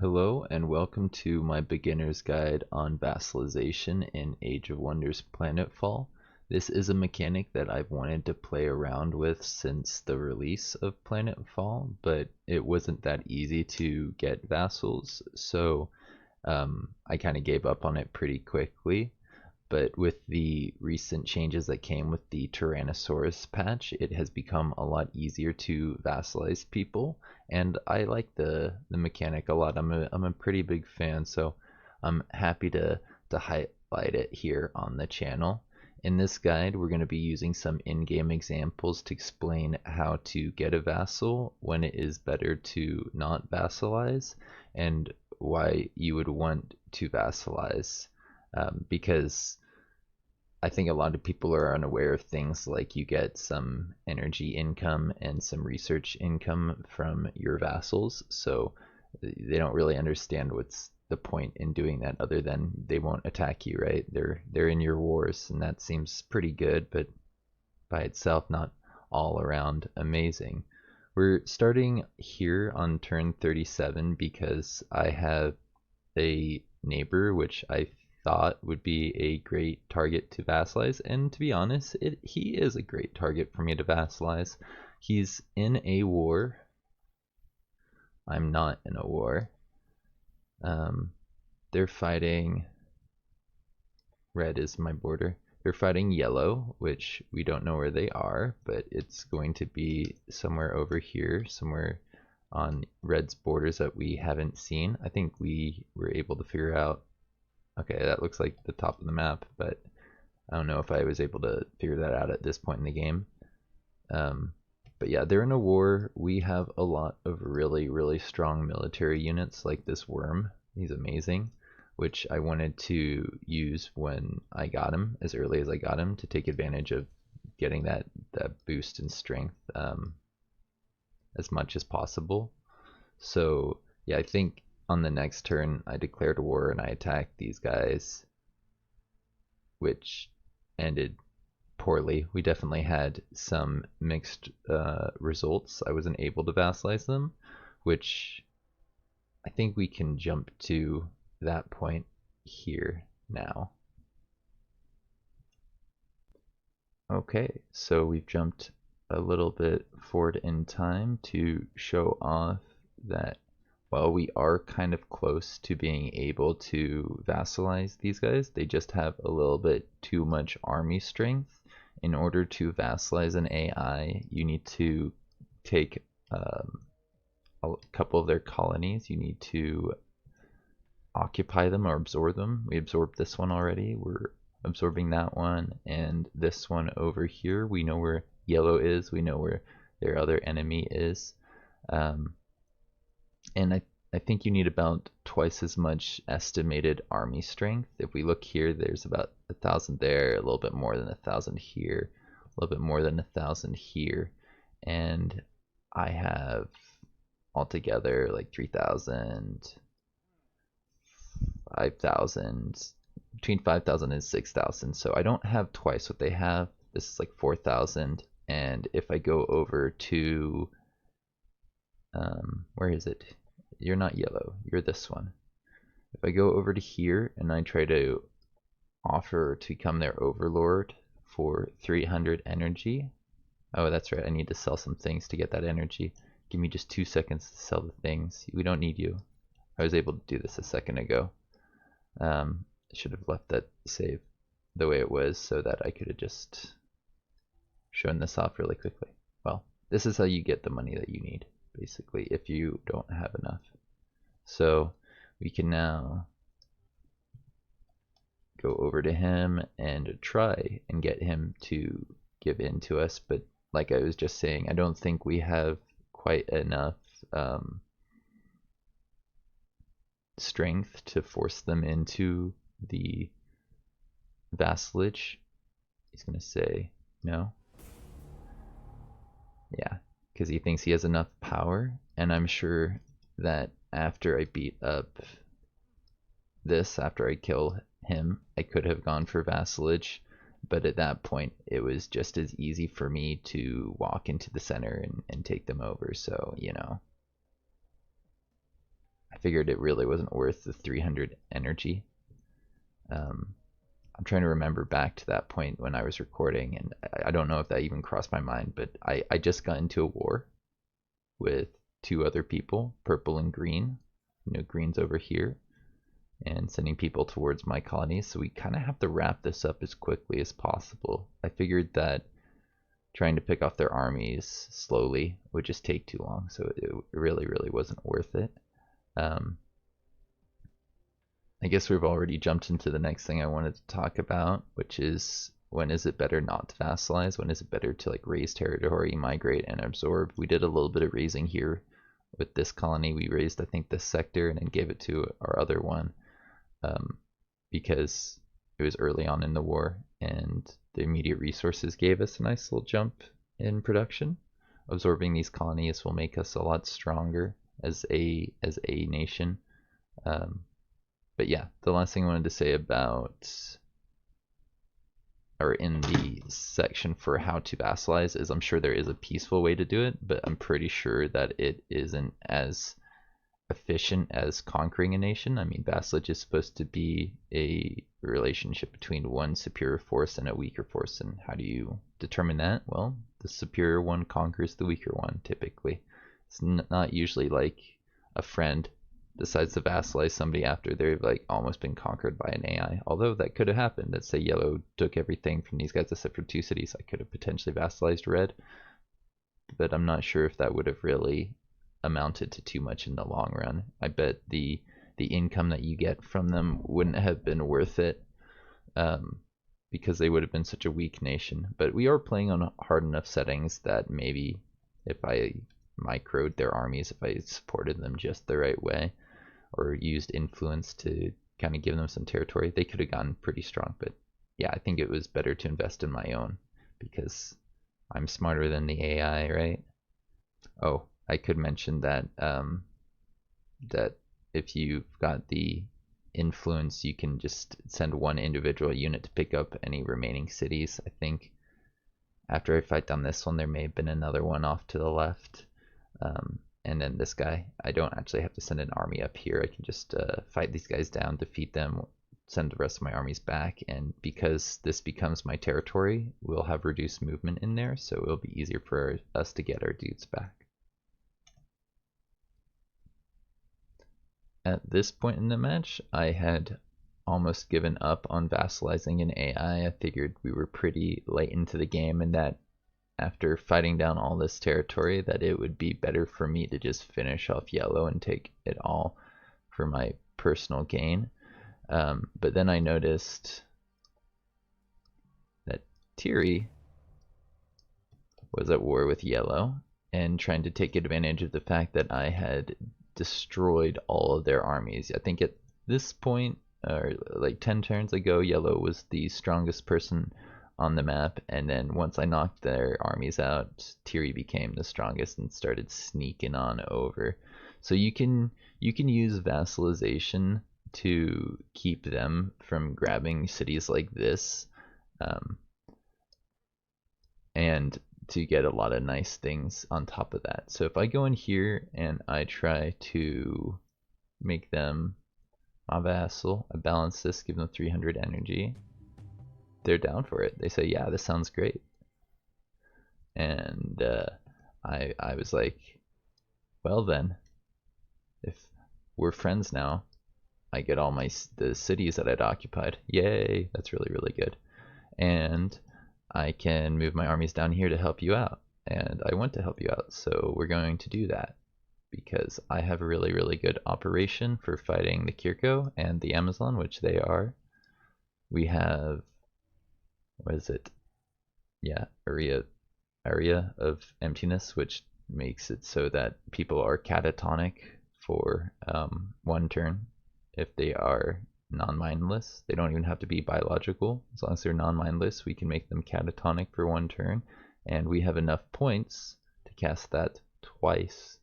Hello and welcome to my beginner's guide on vassalization in Age of Wonders Planetfall. This is a mechanic that I've wanted to play around with since the release of Planetfall, but it wasn't that easy to get vassals, so I kind of gave up on it pretty quickly. But with the recent changes that came with the Tyrannosaurus patch, it has become a lot easier to vassalize people, and I like the mechanic a lot. I'm a pretty big fan, so I'm happy to highlight it here on the channel. In this guide, we're going to be using some in-game examples to explain how to get a vassal, when it is better to not vassalize, and why you would want to vassalize. Because I think a lot of people are unaware of things like you get some energy income and some research income from your vassals, so they don't really understand what's the point in doing that other than they won't attack you, right? They're in your wars, and that seems pretty good, but by itself not all around amazing. We're starting here on turn 37 because I have a neighbor which I thought would be a great target to vassalize, and to be honest, he is a great target for me to vassalize. He's in a war. I'm not in a war. They're fighting. Red is my border. They're fighting yellow, which we don't know where they are, but it's going to be somewhere over here, somewhere on red's borders that we haven't seen. I think we were able to figure out. Okay, that looks like the top of the map, but I don't know if I was able to figure that out at this point in the game. But yeah, they're in a war. We have a lot of really strong military units like this worm. He's amazing, which I wanted to use when I got him, as early as I got him, to take advantage of getting that boost in strength as much as possible. So yeah, I think on the next turn I declared war and I attacked these guys, which ended poorly. We definitely had some mixed results. I wasn't able to vassalize them, which I think we can jump to that point here now. Okay, so we've jumped a little bit forward in time to show off that while we are kind of close to being able to vassalize these guys, they just have a little bit too much army strength. In order to vassalize an AI, you need to take a couple of their colonies. You need to occupy them or absorb them. We absorbed this one already. We're absorbing that one, and this one over here. We know where yellow is. We know where their other enemy is. And I think you need about twice as much estimated army strength. If we look here, there's about 1,000 there, a little bit more than 1,000 here, a little bit more than 1,000 here, and I have altogether like 3,000, 5,000, between 5,000 and 6,000. So I don't have twice what they have. This is like 4,000, and if I go over to where is it? You're not yellow, you're this one. If I go over to here and I try to offer to become their overlord for 300 energy. Oh, that's right, I need to sell some things to get that energy. Give me just 2 seconds to sell the things. We don't need you. I was able to do this a second ago. I should have left that save the way it was so that I could have just shown this off really quickly. Well, this is how you get the money that you need, basically, if you don't have enough. So we can now go over to him and try and get him to give in to us, but like I was just saying, I don't think we have quite enough strength to force them into the vassalage. He's gonna say no. Yeah, because he thinks he has enough power, and I'm sure that after I beat up this, after I kill him, I could have gone for vassalage, but at that point it was just as easy for me to walk into the center and take them over. So, you know, I figured it really wasn't worth the 300 energy. I'm trying to remember back to that point when I was recording, and I don't know if that even crossed my mind, but I just got into a war with 2 other people, purple and green. Green's over here, and sending people towards my colonies, so we kind of have to wrap this up as quickly as possible. I figured that trying to pick off their armies slowly would just take too long, so it really wasn't worth it. I guess we've already jumped into the next thing I wanted to talk about, which is when is it better not to vassalize? When is it better to like raise territory, migrate, and absorb? We did a little bit of raising here with this colony. We raised, I think, this sector and then gave it to our other one because it was early on in the war, and the immediate resources gave us a nice little jump in production. Absorbing these colonies will make us a lot stronger as a nation. But yeah, the last thing I wanted to say about, or in the section for how to vassalize, is I'm sure there is a peaceful way to do it, but I'm pretty sure that it isn't as efficient as conquering a nation. I mean, vassalage is supposed to be a relationship between one superior force and a weaker force, and how do you determine that? Well, the superior one conquers the weaker one, typically. It's not usually like a friend decides to vassalize somebody after they've like almost been conquered by an AI. Although that could have happened. Let's say yellow took everything from these guys except for 2 cities. I could have potentially vassalized red, but I'm not sure if that would have really amounted to too much in the long run. I bet the income that you get from them wouldn't have been worth it because they would have been such a weak nation. But we are playing on hard enough settings that maybe if I microed their armies, if I supported them just the right way, or used influence to kind of give them some territory, they could have gotten pretty strong. But yeah, I think it was better to invest in my own because I'm smarter than the AI, right? Oh, I could mention that that if you've got the influence, you can just send one individual unit to pick up any remaining cities. I think after I fight down this one, there may have been another one off to the left. And then this guy, I don't actually have to send an army up here. I can just fight these guys down, defeat them, send the rest of my armies back, and because this becomes my territory, we'll have reduced movement in there, so it'll be easier for us to get our dudes back. At this point in the match, I had almost given up on vassalizing an AI. I figured we were pretty late into the game and that after fighting down all this territory that it would be better for me to just finish off yellow and take it all for my personal gain. But then I noticed that Tiri was at war with yellow and trying to take advantage of the fact that I had destroyed all of their armies. I think at this point, or like 10 turns ago, yellow was the strongest person on the map, and then once I knocked their armies out, Tiri became the strongest and started sneaking on over. So you can use vassalization to keep them from grabbing cities like this, and to get a lot of nice things on top of that. So if I go in here and I try to make them my vassal, I balance this, give them 300 energy, they're down for it. They say, yeah, this sounds great. And I was like, well then, if we're friends now, I get all the cities that I'd occupied. Yay, that's really good. And I can move my armies down here to help you out. And I want to help you out, so we're going to do that because I have a really good operation for fighting the Kirko and the Amazon, which they are. We have, what is it? Yeah, area of emptiness, which makes it so that people are catatonic for 1 turn if they are non-mindless. They don't even have to be biological. As long as they're non-mindless, we can make them catatonic for 1 turn, and we have enough points to cast that twice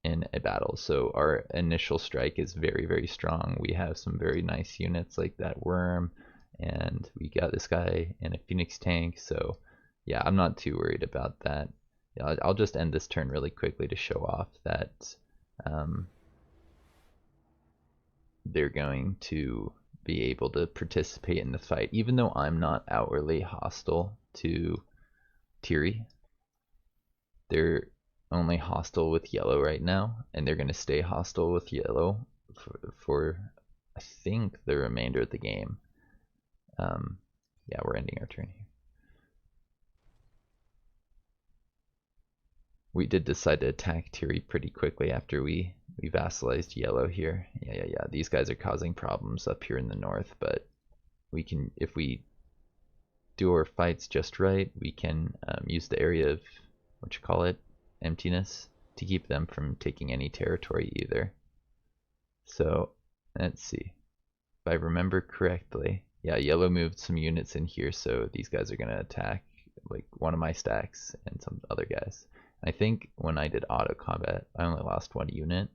in a battle. So our initial strike is very strong. We have some very nice units like that worm, and we got this guy in a Phoenix tank, so yeah, I'm not too worried about that. I'll just end this turn really quickly to show off that they're going to be able to participate in the fight, even though I'm not outwardly hostile to Tiri. They're only hostile with yellow right now, and they're going to stay hostile with yellow for I think the remainder of the game. Yeah, we're ending our turn here. We did decide to attack Tiri pretty quickly after we vassalized yellow here. Yeah. These guys are causing problems up here in the north, but we can, if we do our fights just right, we can use the area of, emptiness, to keep them from taking any territory either. So let's see. If I remember correctly, yeah, yellow moved some units in here, so these guys are gonna attack like one of my stacks and some other guys. I think when I did auto combat, I only lost one unit,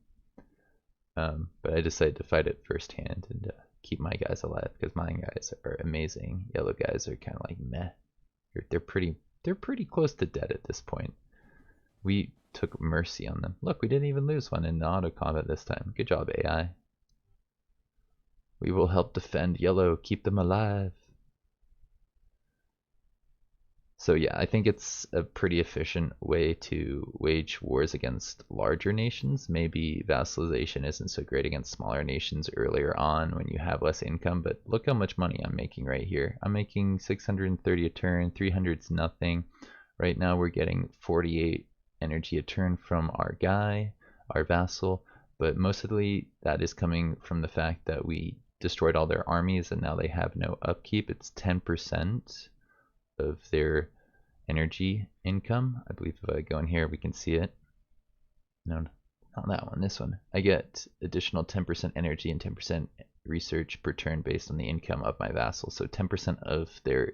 but I decided to fight it firsthand and keep my guys alive because my guys are amazing. Yellow guys are kind of like meh. They're pretty close to dead at this point. We took mercy on them. Look, we didn't even lose one in auto combat this time. Good job, AI. We will help defend yellow, keep them alive. So yeah, I think it's a pretty efficient way to wage wars against larger nations. Maybe vassalization isn't so great against smaller nations earlier on when you have less income, but look how much money I'm making right here. I'm making 630 a turn, 300's nothing. Right now we're getting 48 energy a turn from our guy, our vassal, but mostly that is coming from the fact that we destroyed all their armies and now they have no upkeep. It's 10% of their energy income. I believe if I go in here we can see it. No, not that one, this one. I get additional 10% energy and 10% research per turn based on the income of my vassal. So 10% of their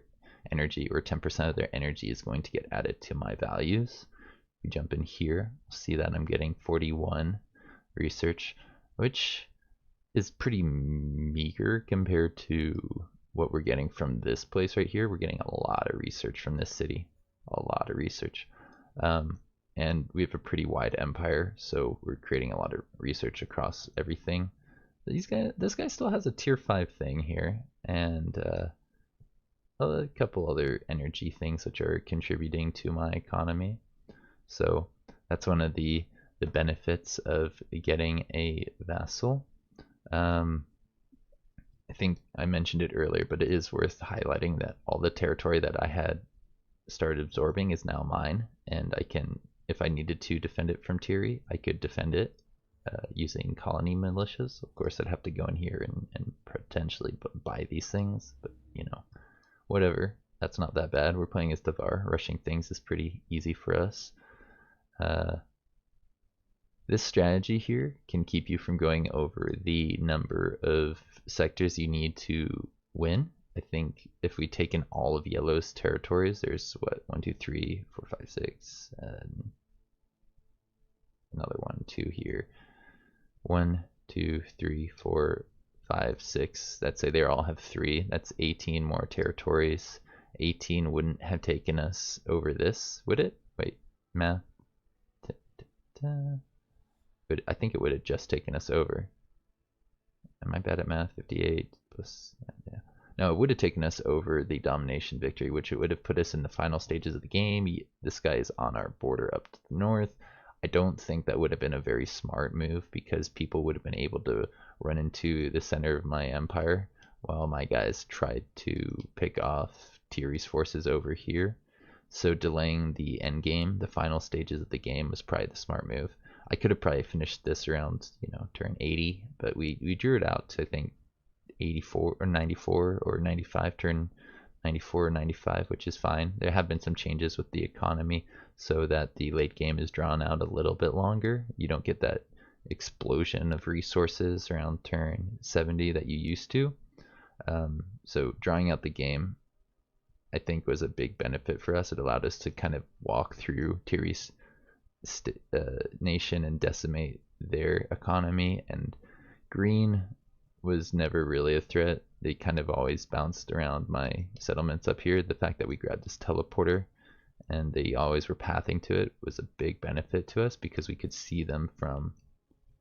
energy, or 10% of their energy, is going to get added to my values. We jump in here, see that I'm getting 41 research, which is pretty meager compared to what we're getting from this place right here. We're getting a lot of research from this city, a lot of research, and we have a pretty wide empire, so we're creating a lot of research across everything. This guy still has a tier 5 thing here, and a couple other energy things which are contributing to my economy. So that's one of the benefits of getting a vassal. I think I mentioned it earlier, but it is worth highlighting that all the territory that I had started absorbing is now mine, and I can, if I needed to defend it from Tiri, I could defend it using colony militias. Of course, I'd have to go in here and potentially buy these things, but you know, whatever. That's not that bad. We're playing as Devar. Rushing things is pretty easy for us. This strategy here can keep you from going over the number of sectors you need to win. I think if we take in all of yellow's territories, there's what, 1, 2, 3, 4, 5, 6, and another 1, 2 here. 1, 2, 3, 4, 5, 6. Let's say they all have 3. That's 18 more territories. 18 wouldn't have taken us over this, would it? Wait, math. But I think it would have just taken us over. Am I bad at math? 58 plus, yeah. No, it would have taken us over the domination victory, which it would have put us in the final stages of the game. This guy is on our border up to the north. I don't think that would have been a very smart move because people would have been able to run into the center of my empire while my guys tried to pick off Tiri's forces over here. So delaying the end game, the final stages of the game, was probably the smart move. I could have probably finished this around, turn 80, but we drew it out to, I think, 84 or 94 or 95, turn 94 or 95, which is fine. There have been some changes with the economy so that the late game is drawn out a little bit longer. You don't get that explosion of resources around turn 70 that you used to. So drawing out the game, I think, was a big benefit for us. It allowed us to kind of walk through Tiri's nation and decimate their economy, and green was never really a threat. They kind of always bounced around my settlements up here. The fact that we grabbed this teleporter and they always were pathing to it was a big benefit to us because we could see them from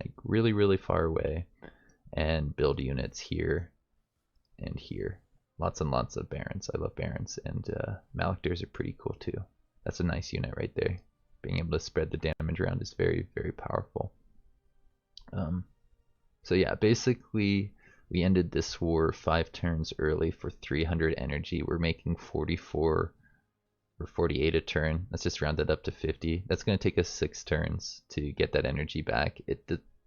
like really far away, and build units here and here. Lots and lots of barons. I love barons, and Malactors are pretty cool too. That's a nice unit right there. Being able to spread the damage around is very, very powerful. So yeah, basically we ended this war 5 turns early for 300 energy. We're making 44 or 48 a turn. Let's just round it up to 50. That's going to take us 6 turns to get that energy back.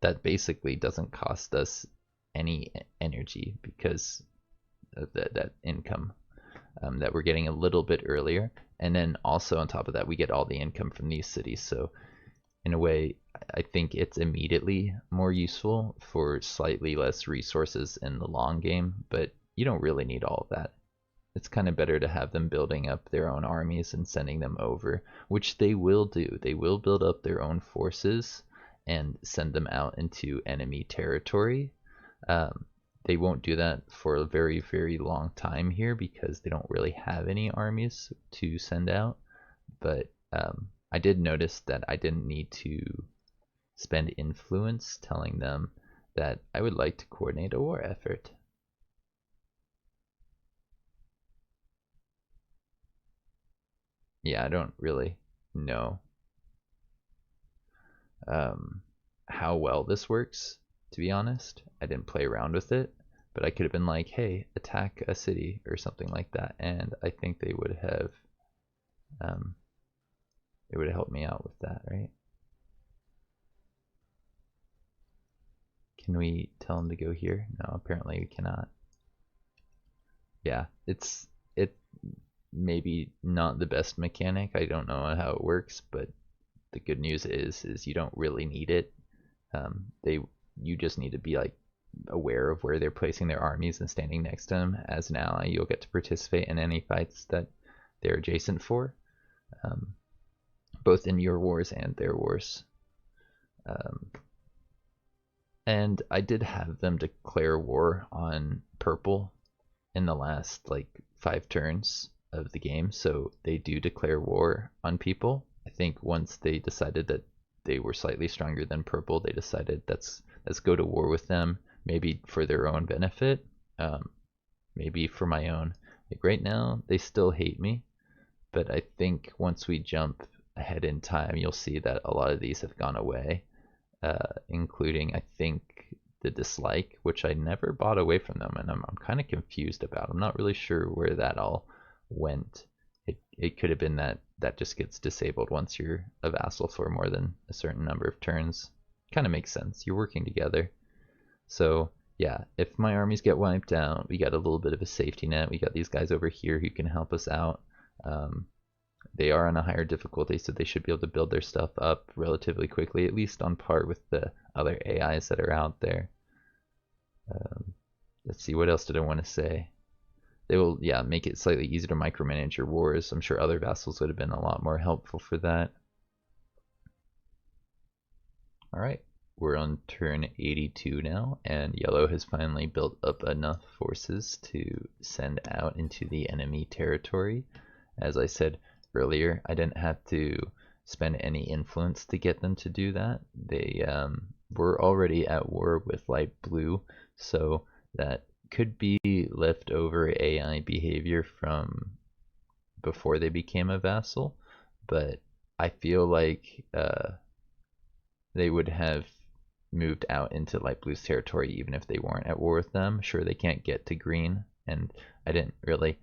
That basically doesn't cost us any energy because of that income that we're getting a little bit earlier. And then also on top of that, we get all the income from these cities. So in a way, I think it's immediately more useful for slightly less resources in the long game, but you don't really need all of that. It's kind of better to have them building up their own armies and sending them over, which they will do. They will build up their own forces and send them out into enemy territory. They won't do that for a very, very long time here because they don't really have any armies to send out. But I did notice that I didn't need to spend influence telling them that I would like to coordinate a war effort. Yeah, I don't really know how well this works, to be honest. I didn't play around with it, but I could have been like, hey, attack a city or something like that, and I think they would have helped me out with that, right? Can we tell them to go here? No, apparently we cannot. Yeah, it's maybe not the best mechanic. I don't know how it works, but the good news is you don't really need it. You just need to be like aware of where they're placing their armies and standing next to them. As an ally, you'll get to participate in any fights that they're adjacent for, both in your wars and their wars. And I did have them declare war on purple in the last like 5 turns of the game, so they do declare war on people. I think once they decided that they were slightly stronger than purple, they decided let's go to war with them, maybe for their own benefit, maybe for my own. Like right now, they still hate me, but I think once we jump ahead in time, you'll see that a lot of these have gone away, including I think the dislike, which I never bought away from them, and I'm kind of confused about. I'm not really sure where that all went. It could have been that just gets disabled once you're a vassal for more than a certain number of turns. Kind of makes sense. You're working together. So yeah, if my armies get wiped out, we got a little bit of a safety net. We got these guys over here who can help us out. They are on a higher difficulty, so they should be able to build their stuff up relatively quickly, at least on par with the other AIs that are out there. Let's see, what else did I want to say? They will, yeah, make it slightly easier to micromanage your wars. I'm sure other vassals would have been a lot more helpful for that. Alright, we're on turn 82 now, and yellow has finally built up enough forces to send out into the enemy territory. As I said earlier, I didn't have to spend any influence to get them to do that. They were already at war with light blue, so that could be leftover AI behavior from before they became a vassal, but I feel like they would have moved out into light blue's territory even if they weren't at war with them. Sure, they can't get to green, and I didn't really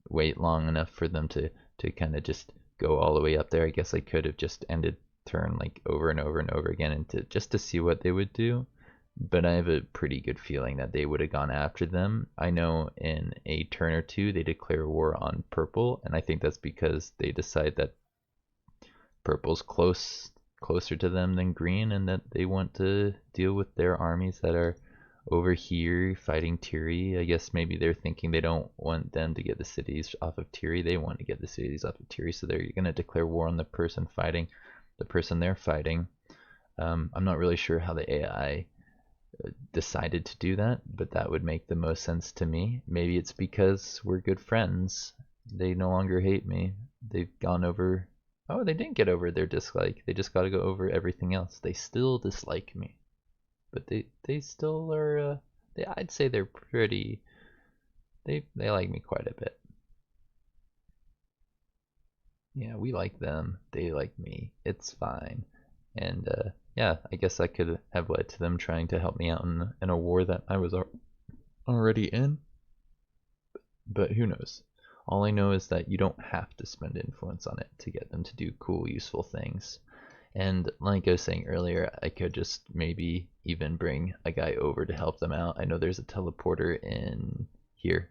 wait long enough for them to kind of just go all the way up there. I guess I could have just ended turn like over and over and over again and just to see what they would do, but I have a pretty good feeling that they would have gone after them. I know in a turn or two they declare war on purple, and I think that's because they decide that purple's closer to them than green, and that they want to deal with their armies that are over here fighting Tiri. I guess maybe they're thinking they don't want them to get the cities off of Tiri. They want to get the cities off of Tiri, so they're going to declare war on the person fighting the person they're fighting. I'm not really sure how the AI decided to do that, but that would make the most sense to me. Maybe it's because we're good friends. They no longer hate me. They've gone over... Oh, they didn't get over their dislike. They just got to go over everything else. They still dislike me. but they still are. I'd say they're pretty. They like me quite a bit. Yeah, we like them. They like me. It's fine. And yeah, I guess that could have led to them trying to help me out in a war that I was already in. But who knows? All I know is that you don't have to spend influence on it to get them to do cool, useful things. And like I was saying earlier, I could just maybe even bring a guy over to help them out. I know there's a teleporter in here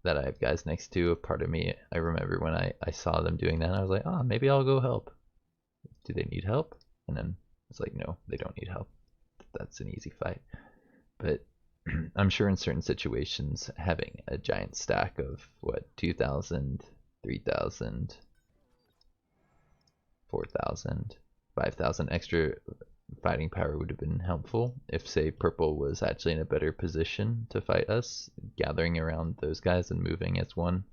that I have guys next to. A part of me, I remember when I saw them doing that, I was like, oh, maybe I'll go help. Do they need help? And then it's like, no, they don't need help. That's an easy fight. But I'm sure in certain situations, having a giant stack of what, 2,000, 3,000, 4,000, 5,000 extra fighting power would have been helpful if, say, purple was actually in a better position to fight us. Gathering around those guys and moving as one,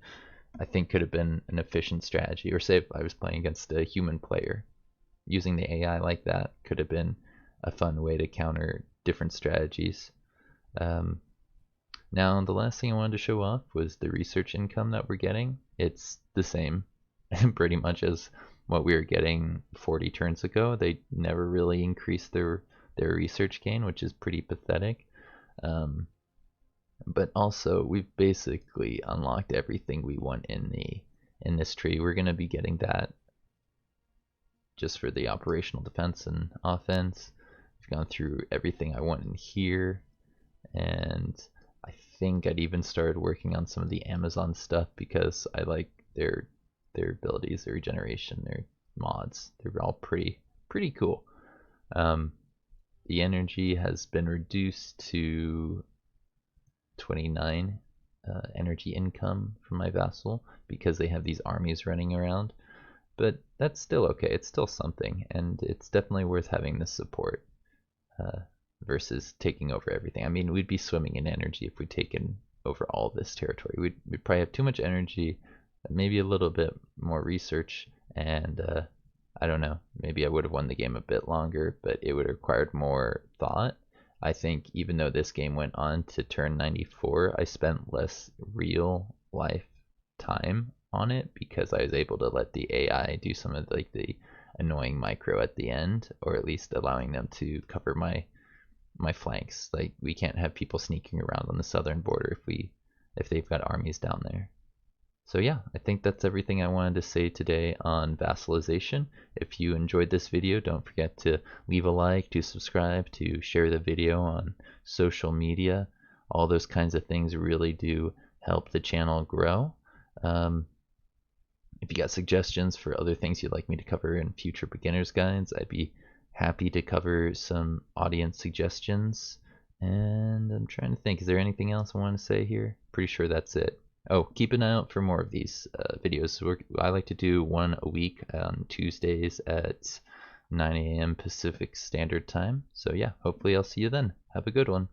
I think could have been an efficient strategy. Or say if I was playing against a human player, using the AI like that could have been a fun way to counter different strategies. Now, the last thing I wanted to show off was the research income that we're getting. It's the same pretty much as what we were getting 40 turns ago. They never really increased their research gain, which is pretty pathetic. But also, we've basically unlocked everything we want in this tree. We're going to be getting that just for the operational defense and offense. I've gone through everything I want in here, and I think I'd even started working on some of the Amazon stuff because I like their abilities, their regeneration, their mods. They're all pretty cool. The energy has been reduced to 29 energy income from my vassal because they have these armies running around. But that's still okay. It's still something, and it's definitely worth having this support versus taking over everything. I mean, we'd be swimming in energy if we'd taken over all this territory. We'd probably have too much energy, maybe a little bit more research, and I don't know, maybe I would have won the game a bit longer, but it would have required more thought. I think even though this game went on to turn 94, I spent less real life time on it because I was able to let the AI do some of like the annoying micro at the end, or at least allowing them to cover my flanks. Like, we can't have people sneaking around on the southern border if they've got armies down there. So yeah, I think that's everything I wanted to say today on vassalization. If you enjoyed this video, don't forget to leave a like, to subscribe, to share the video on social media. All those kinds of things really do help the channel grow. If you got suggestions for other things you'd like me to cover in future beginners guides, I'd be happy to cover some audience suggestions. And I'm trying to think, is there anything else I want to say here? Pretty sure that's it. Oh, keep an eye out for more of these videos. I like to do one a week on Tuesdays at 9 a.m. Pacific Standard Time. So yeah, hopefully I'll see you then. Have a good one.